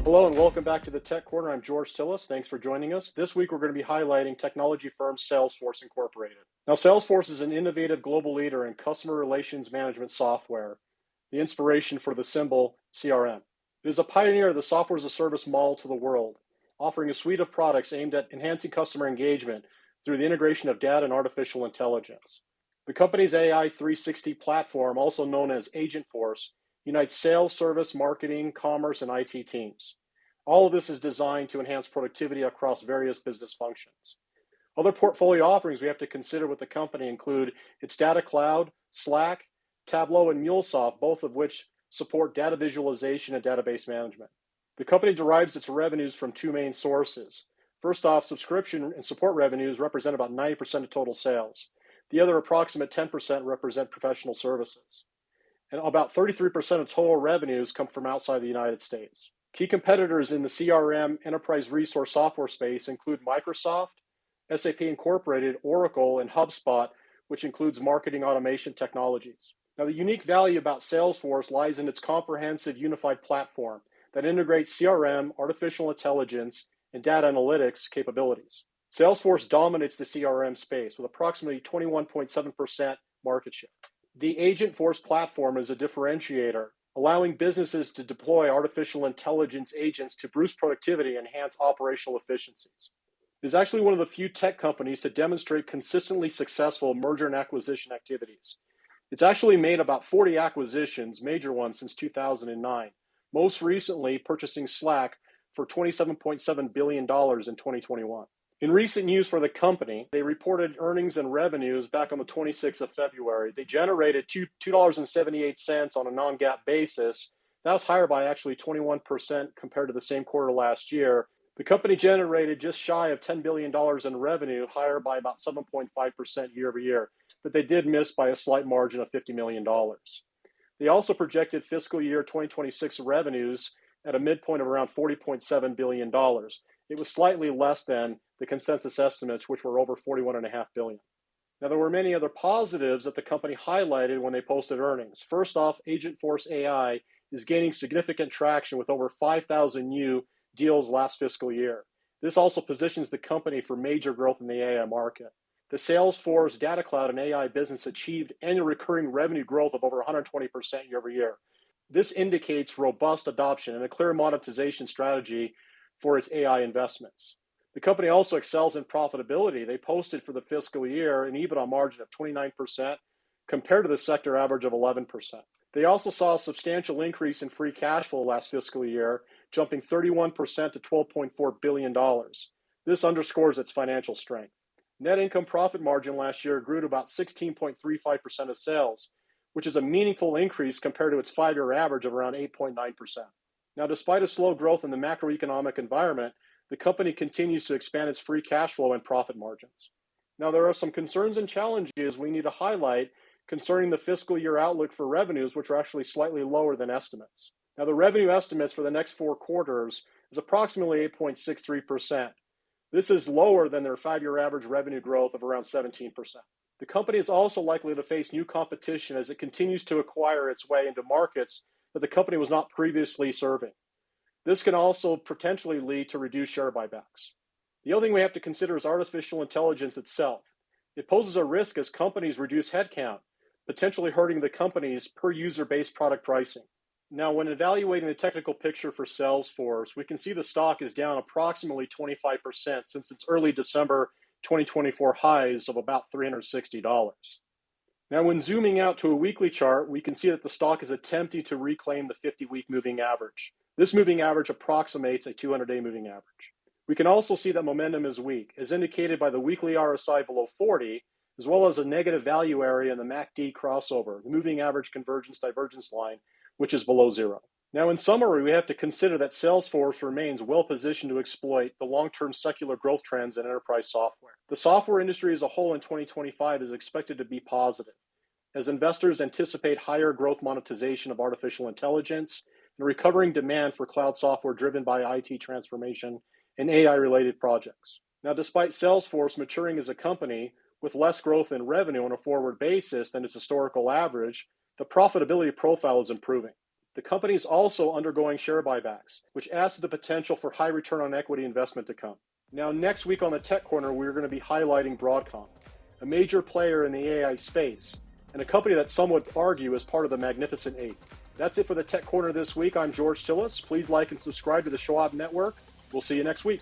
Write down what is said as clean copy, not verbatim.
Hello and welcome back to the Tech Corner. I'm George Tsilis. Thanks for joining us. This week we're going to be highlighting technology firm Salesforce Incorporated. Now, Salesforce is an innovative global leader in customer relations management software, the inspiration for the symbol CRM. It is a pioneer of the software as a service model to the world, offering a suite of products aimed at enhancing customer engagement through the integration of data and artificial intelligence. The company's AI 360 platform, also known as Agentforce, unites sales, service, marketing, commerce, and IT teams. All of this is designed to enhance productivity across various business functions. Other portfolio offerings we have to consider with the company include its data cloud, Slack, Tableau, and MuleSoft, both of which support data visualization and database management. The company derives its revenues from two main sources. First off, subscription and support revenues represent about 90% of total sales. The other approximate 10% represent professional services. And about 33% of total revenues come from outside the United States. Key competitors in the CRM enterprise resource software space include Microsoft, SAP Incorporated, Oracle, and HubSpot, which includes marketing automation technologies. Now, the unique value about Salesforce lies in its comprehensive unified platform that integrates CRM, artificial intelligence, and data analytics capabilities. Salesforce dominates the CRM space with approximately 21.7% market share. The Agentforce platform is a differentiator, allowing businesses to deploy artificial intelligence agents to boost productivity and enhance operational efficiencies. It is actually one of the few tech companies to demonstrate consistently successful merger and acquisition activities. It's actually made about 40 acquisitions, major ones, since 2009, most recently purchasing Slack for $27.7 billion in 2021. In recent news for the company, they reported earnings and revenues back on the 26th of February. They generated $2.78 on a non-GAAP basis. That was higher by actually 21% compared to the same quarter last year. The company generated just shy of $10 billion in revenue, higher by about 7.5% year over year, but they did miss by a slight margin of $50 million. They also projected fiscal year 2026 revenues at a midpoint of around $40.7 billion. It was slightly less than the consensus estimates, which were over $41.5 billion. Now, there were many other positives that the company highlighted when they posted earnings. First off, Agentforce AI is gaining significant traction with over 5,000 new deals last fiscal year. This also positions the company for major growth in the AI market. The Salesforce Data Cloud and AI business achieved annual recurring revenue growth of over 120% year over year. This indicates robust adoption and a clear monetization strategy for its AI investments. The company also excels in profitability. They posted for the fiscal year an EBITDA margin of 29% compared to the sector average of 11%. They also saw a substantial increase in free cash flow last fiscal year, jumping 31% to $12.4 billion. This underscores its financial strength. Net income profit margin last year grew to about 16.35% of sales, which is a meaningful increase compared to its five-year average of around 8.9%. Now, despite a slow growth in the macroeconomic environment, the company continues to expand its free cash flow and profit margins. Now, there are some concerns and challenges we need to highlight concerning the fiscal year outlook for revenues, which are actually slightly lower than estimates. Now, the revenue estimates for the next 4 quarters is approximately 8.63%. This is lower than their five-year average revenue growth of around 17%. The company is also likely to face new competition as it continues to acquire its way into markets that the company was not previously serving. This can also potentially lead to reduced share buybacks. The other thing we have to consider is artificial intelligence itself. It poses a risk as companies reduce headcount, potentially hurting the company's per user-based product pricing. Now, when evaluating the technical picture for Salesforce, we can see the stock is down approximately 25% since its early December 2024 highs of about $360. Now, when zooming out to a weekly chart, we can see that the stock is attempting to reclaim the 50-week moving average. This moving average approximates a 200-day moving average. We can also see that momentum is weak, as indicated by the weekly RSI below 40, as well as a negative value area in the MACD crossover, the moving average convergence divergence line, which is below 0. Now, in summary, we have to consider that Salesforce remains well positioned to exploit the long-term secular growth trends in enterprise software. The software industry as a whole in 2025 is expected to be positive, as investors anticipate higher growth monetization of artificial intelligence and recovering demand for cloud software driven by IT transformation and AI-related projects. Now, despite Salesforce maturing as a company with less growth in revenue on a forward basis than its historical average, the profitability profile is improving. The company is also undergoing share buybacks, which adds to the potential for high return on equity investment to come. Now, next week on the Tech Corner, we're going to be highlighting Broadcom, a major player in the AI space, and a company that some would argue is part of the Magnificent Eight. That's it for the Tech Corner this week. I'm George Tsilis. Please like and subscribe to the Schwab Network. We'll see you next week.